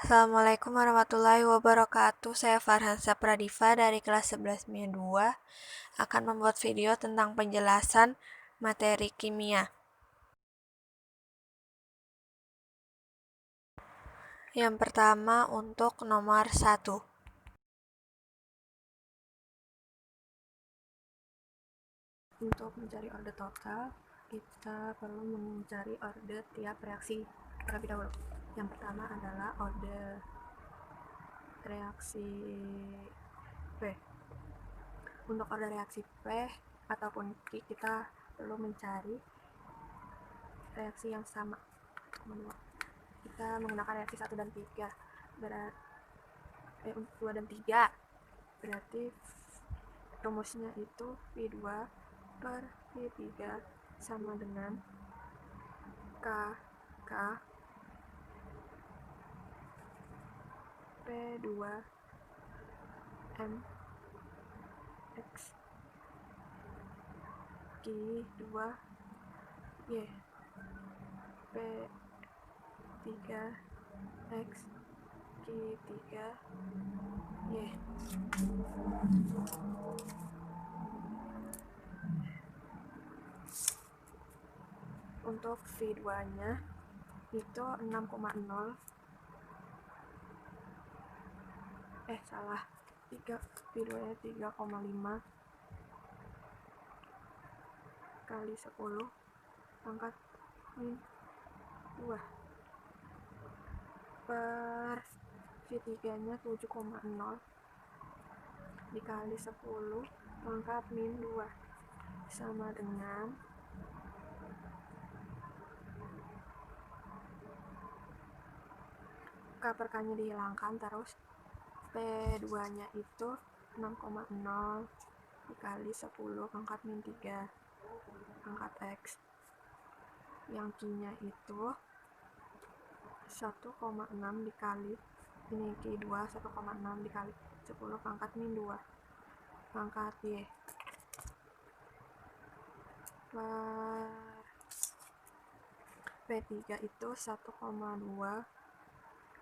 Assalamualaikum warahmatullahi wabarakatuh. Saya Farhansa Pradiva dari kelas 11 MIA 2 akan membuat video tentang penjelasan materi kimia. Yang pertama untuk nomor 1. Untuk mencari order total, kita perlu mencari order tiap reaksi terlebih dahulu. Yang pertama adalah order reaksi P. Untuk order reaksi P ataupun Q, kita perlu mencari reaksi yang sama. Kita menggunakan reaksi 1 dan 3 2 dan 3 berarti rumusnya itu V2 per V3 sama dengan K P2 M X Q2 Y P3 X Q3 Y. Untuk V2 nya itu 6,0 V2 nya 3,5 kali 10 pangkat min 2 per V3 nya 7,0 dikali 10 pangkat min 2 sama dengan K per K nya dihilangkan, terus P2 nya itu 6,0 dikali 10 pangkat min 3 pangkat X, yang Q nya itu 1,6 dikali ini Q2 1,6 dikali 10 pangkat min 2 pangkat Y per P3 itu 1,2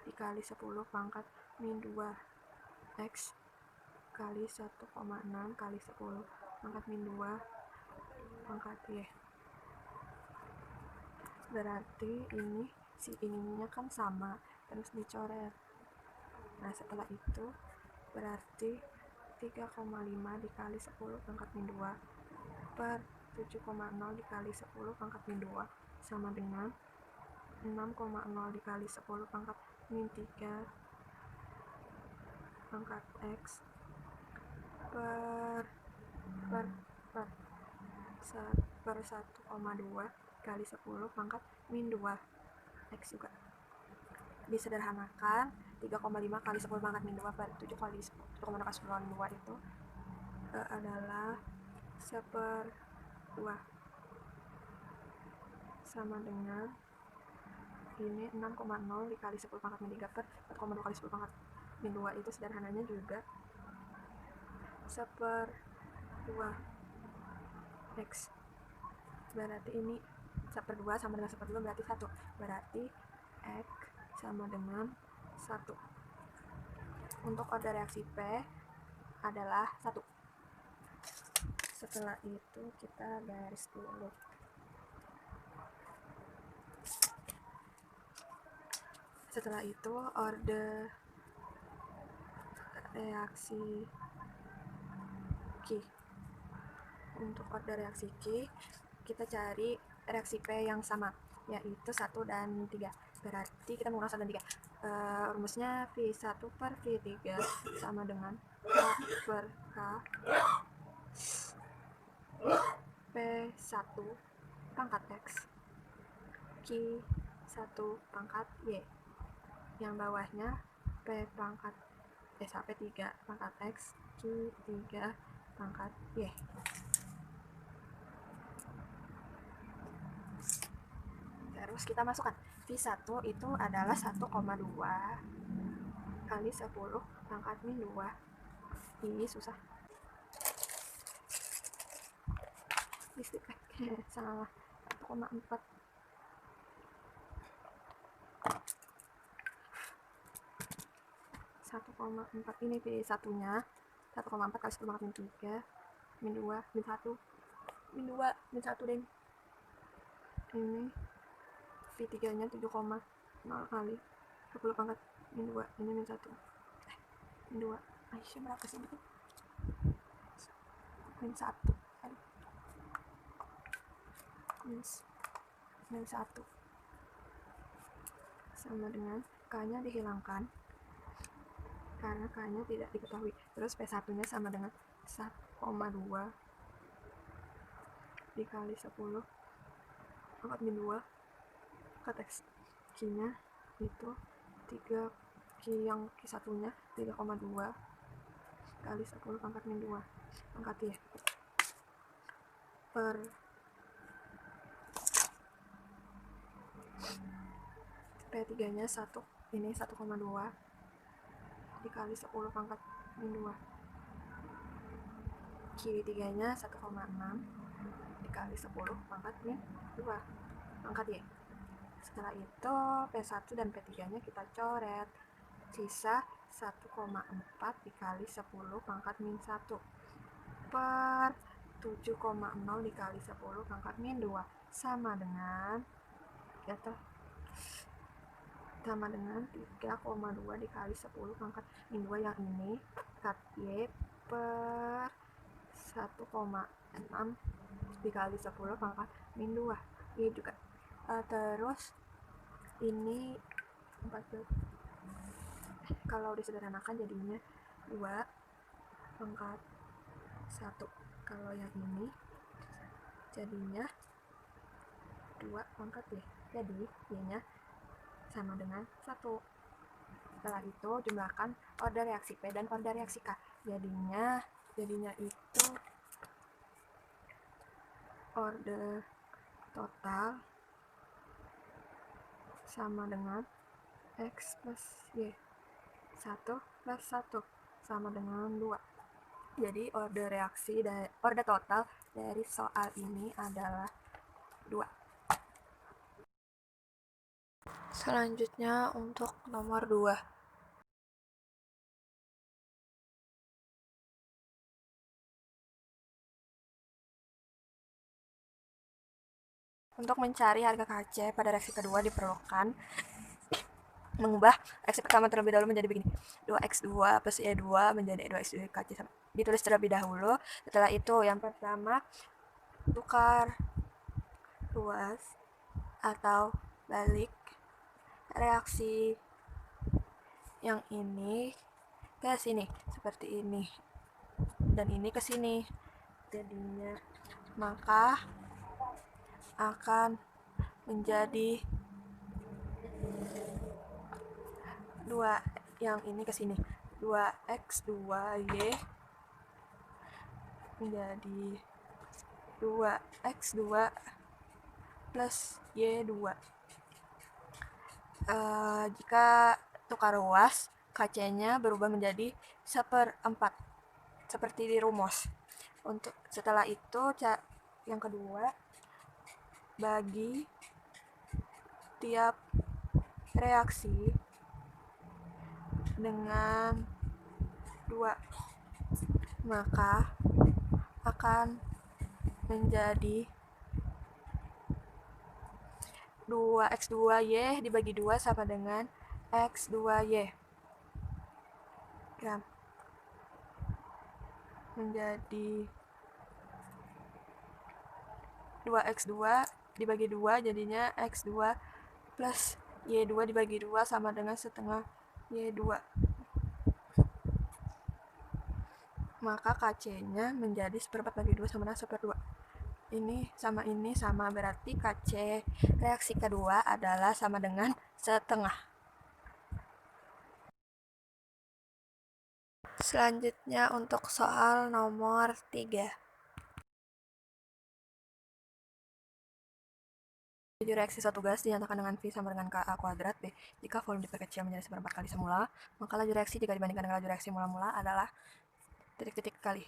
dikali 10 pangkat min 2 X kali 1,6 kali 10 pangkat min 2 pangkat Y. Berarti ini si ininya kan sama, terus dicoret. Nah setelah itu berarti 3,5 dikali 10 pangkat min 2 per 7,0 dikali 10 pangkat min 2 sama dengan 6,0 dikali 10 pangkat min 3 pangkat X per 1,2 kali 10 pangkat min 2 X juga. Disederhanakan 3,5 kali 10 pangkat min 2 per 7 kali 1,2 kali 10 min 2 itu adalah 1/2 sama dengan ini 6,0 dikali 10 pangkat min 3 per 4,2 kali 10 pangkat min 2 itu sederhananya juga 1/2 X. Berarti ini 1/2 sama dengan 1/2 berarti 1. Berarti X sama dengan 1. Untuk order reaksi P adalah 1. Setelah itu kita garis dulu. Setelah itu order reaksi Q. Untuk order reaksi Q kita cari reaksi P yang sama, yaitu 1 dan 3. Berarti kita menggunakan 1 dan 3. Rumusnya V1 per V3 sama dengan K per K P1 pangkat X Q1 pangkat Y. Yang bawahnya P3 pangkat X Q3 pangkat Y. Terus kita masukkan V1 itu adalah 1,2 kali 10 pangkat min 2. Ini susah. Salah, 1,4 1,4 ini V satunya 1,4 kali 10 pangkat min 3 min 2 min 1 min 2 min 1 deng. Ini V3 nya 7,0 kali 10 pangkat min 2 ini min 1 min 2 Aisyah berapa sih itu min 1 min 1 sama dengan K nya dihilangkan karena K nya tidak diketahui. Terus P1 nya sama dengan 1,2 dikali 10 pangkat min 2 kata Q nya itu 3 Q yang Q1 nya 3,2 kali 10 pangkat min 2 pangkat Y per P3 nya 1 ini 1,2 dikali 10 pangkat min 2 Q3 nya 1,6 dikali 10 pangkat min 2 pangkat Y. Setelah itu P1 dan P3 nya kita coret, sisa 1,4 dikali 10 pangkat min 1 per 7,0 dikali 10 pangkat min 2 sama dengan 3,2 dikali 10 pangkat min 2 yang ini kat Y per 1,6 dikali 10 pangkat min 2 Y juga. Terus ini 14 kalau disederhanakan jadinya 2 pangkat 1. Kalau yang ini jadinya 2 pangkat Y. Jadi Y nya sama dengan 1. Setelah itu jumlahkan order reaksi P dan order reaksi K. Jadinya itu order total sama dengan X plus Y. 1 plus 1 sama dengan 2. Jadi order total dari soal ini adalah 2. Selanjutnya untuk nomor 2. Untuk mencari harga KC pada reaksi kedua diperlukan mengubah reaksi pertama terlebih dahulu menjadi begini. 2x2 plus y2 menjadi 2x2 KC sama. Ditulis terlebih dahulu. Setelah itu yang pertama tukar ruas atau balik reaksi yang ini ke sini seperti ini dan ini ke sini. Jadinya maka akan menjadi 2 yang ini ke sini 2x2y menjadi 2x2 plus y2. Jika tukar ruas KC nya berubah menjadi 1/4 seperti di rumus. Untuk setelah itu yang kedua bagi tiap reaksi dengan 2 maka akan menjadi 2x2y dibagi 2 sama dengan x2y gram menjadi 2x2 dibagi 2 jadinya x2 plus y2 dibagi 2 sama dengan setengah y2. Maka KC nya menjadi 1/4 bagi 2 sama dengan 1/2. Ini sama berarti KC reaksi kedua adalah sama dengan setengah. Selanjutnya untuk soal nomor 3. 7 reaksi suatu gas dinyatakan dengan V sama dengan KA kuadrat B. Jika volume diperkecil menjadi 1/4 kali semula, maka laju reaksi jika dibandingkan dengan laju reaksi mula-mula adalah titik-titik kali.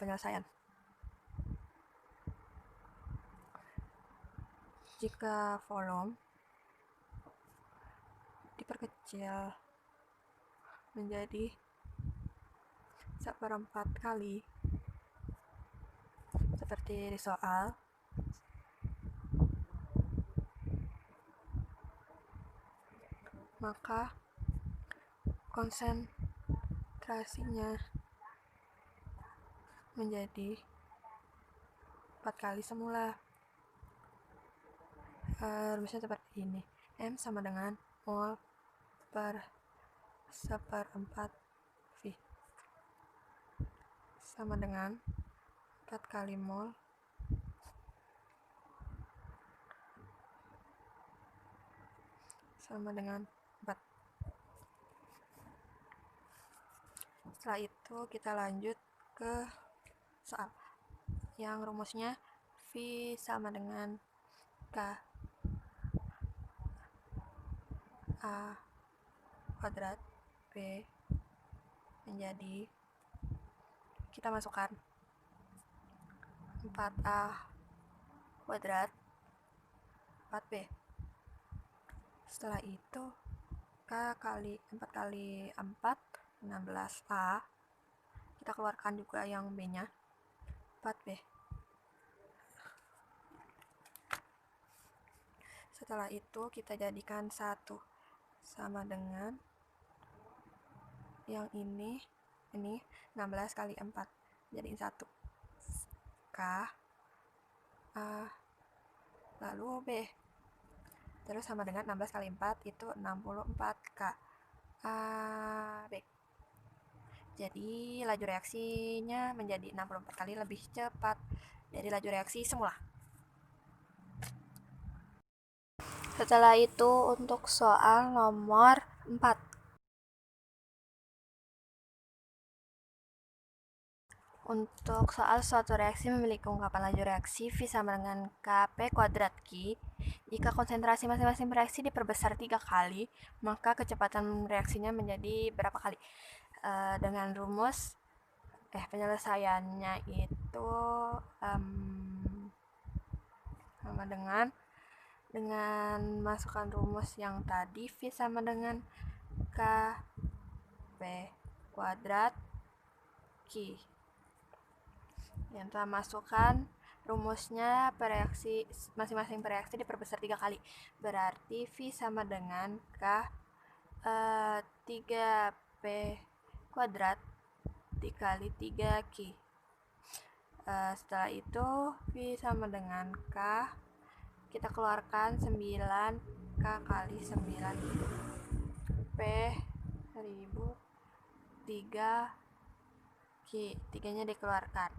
Penyelesaian. Jika volume diperkecil menjadi 1/4 kali seperti di soal, maka konsentrasinya menjadi 4 kali semula. Rumusnya seperti ini. M sama dengan mol per 1/4 V sama dengan 4 kali mol sama dengan 4. Setelah itu kita lanjut ke soal yang rumusnya V sama dengan K A kuadrat B menjadi, kita masukkan 4A kuadrat 4B. Setelah itu K kali 4 kali 4 16A, kita keluarkan juga yang B nya 4B. Setelah itu kita jadikan 1 sama dengan yang ini 16 kali 4, jadiin 1 K A lalu B, terus sama dengan 16 kali 4 itu 64 K A B. Jadi laju reaksinya menjadi 64 kali lebih cepat dari laju reaksi semula. Setelah itu untuk soal nomor 4. Untuk soal suatu reaksi memiliki ungkapan laju reaksi V sama dengan Kp kuadrat Q. Jika konsentrasi masing-masing reaksi diperbesar 3 kali, maka kecepatan reaksinya menjadi berapa kali? Dengan rumus penyelesaiannya itu sama dengan masukkan rumus yang tadi, V sama dengan Kp kuadrat Q. Yang telah masukkan rumusnya, masing-masing reaksi diperbesar 3 kali. Berarti V sama dengan K 3P kuadrat dikali 3Q. Setelah itu V sama dengan K, kita keluarkan 9K kali 9 P 1000 3Q, 3-nya dikeluarkan.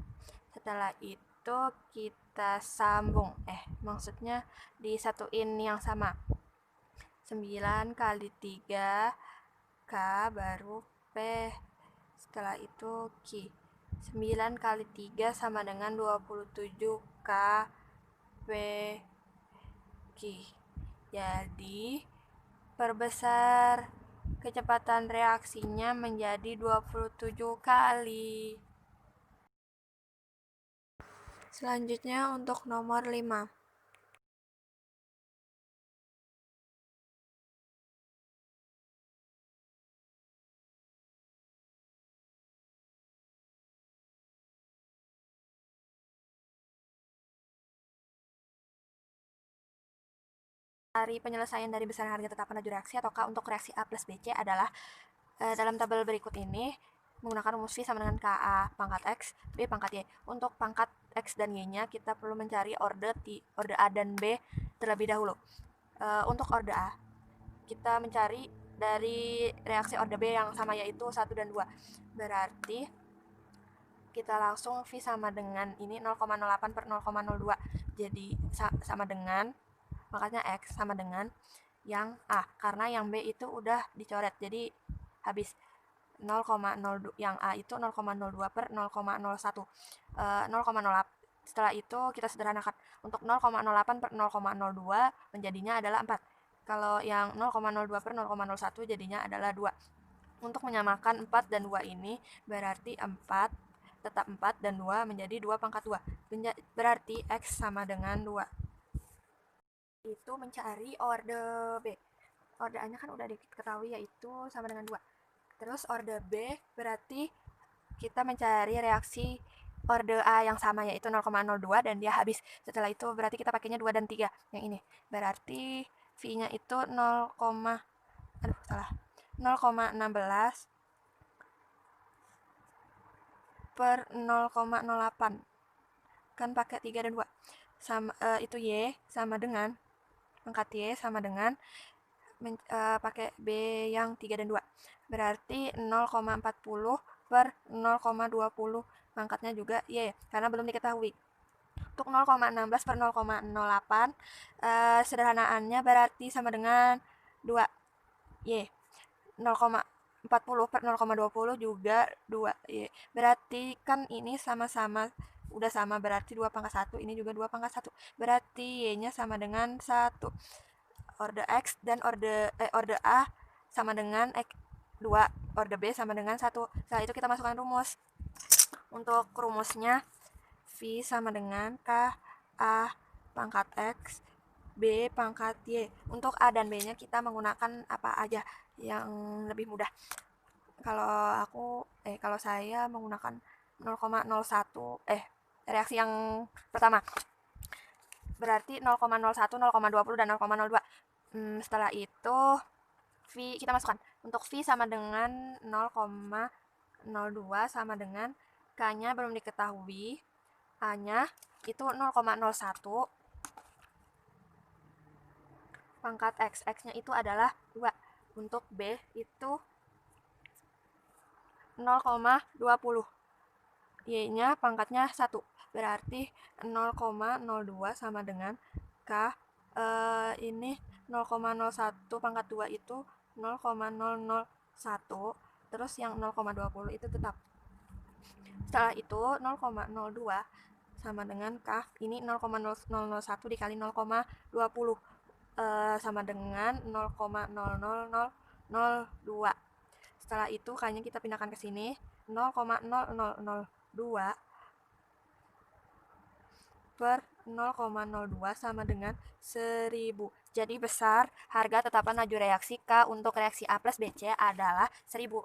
Setelah itu kita sambung, maksudnya disatuin yang sama. 9 kali 3 K baru P, setelah itu Q. 9 kali 3 sama dengan 27 K P Q. Jadi perbesar kecepatan reaksinya menjadi 27 kali. Selanjutnya untuk nomor 5. Dari penyelesaian dari besaran harga tetapan laju reaksi ataukah untuk reaksi A plus BC adalah dalam tabel berikut ini menggunakan rumus V sama dengan KA pangkat X, B pangkat Y. Untuk pangkat X dan Y-nya kita perlu mencari orde A dan B terlebih dahulu. Untuk orde A, kita mencari dari reaksi orde B yang sama, yaitu 1 dan 2. Berarti kita langsung V sama dengan ini 0,08 per 0,02. Jadi sama dengan, makanya X sama dengan yang A, karena yang B itu udah dicoret, jadi habis 0,02, yang A itu 0,02 per 0,01, 0,08. Setelah itu kita sederhanakan, untuk 0,08 per 0,02 menjadinya adalah 4. Kalau yang 0,02 per 0,01 jadinya adalah 2. Untuk menyamakan 4 dan 2 ini, berarti 4 tetap 4 dan 2 menjadi 2 pangkat 2. Berarti X sama dengan 2. Itu mencari orde B. Orde A-nya kan udah diketahui, yaitu sama dengan 2. Terus orde B berarti kita mencari reaksi orde A yang sama, yaitu 0,02, dan dia habis. Setelah itu berarti kita pakainya 2 dan 3 yang ini. Berarti V-nya itu 0,16 per 0,08, kan pakai 3 dan 2 sama, itu Y sama dengan pangkat Y sama dengan pakai B yang 3 dan 2, berarti 0,40 per 0,20, pangkatnya juga Y karena belum diketahui. Untuk 0,16 per 0,08, sederhanaannya berarti sama dengan 2 Y. 0,40 per 0,20 juga 2 Y. Berarti kan ini sama-sama udah sama, berarti 2 pangkat 1, ini juga 2 pangkat 1. Berarti Y-nya sama dengan 1. Orde X dan orde A sama dengan X 2, orde B sama dengan 1. Setelah itu kita masukkan rumus. Untuk rumusnya V sama dengan K A pangkat X B pangkat Y. Untuk A dan B-nya kita menggunakan apa aja yang lebih mudah. Kalau saya menggunakan 0,01 reaksi yang pertama. Berarti 0,01, 0,20 dan 0,02. Setelah itu V kita masukkan. Untuk V sama dengan 0,02 sama dengan K-nya belum diketahui, A-nya itu 0,01 pangkat X. X-nya itu adalah 2. Untuk B itu 0,20. Y-nya pangkatnya 1. Berarti 0,02 sama dengan K, ini 0,01 pangkat 2 itu 0,001, terus yang 0,20 itu tetap. Setelah itu 0,02 sama dengan K, ini 0,001 dikali 0,20, sama dengan 0,00002. Setelah itu K-nya kita pindahkan ke sini, 0,0002 per 0,02 sama dengan 1000. Jadi besar harga tetapan laju reaksi K untuk reaksi A plus BC adalah 1000.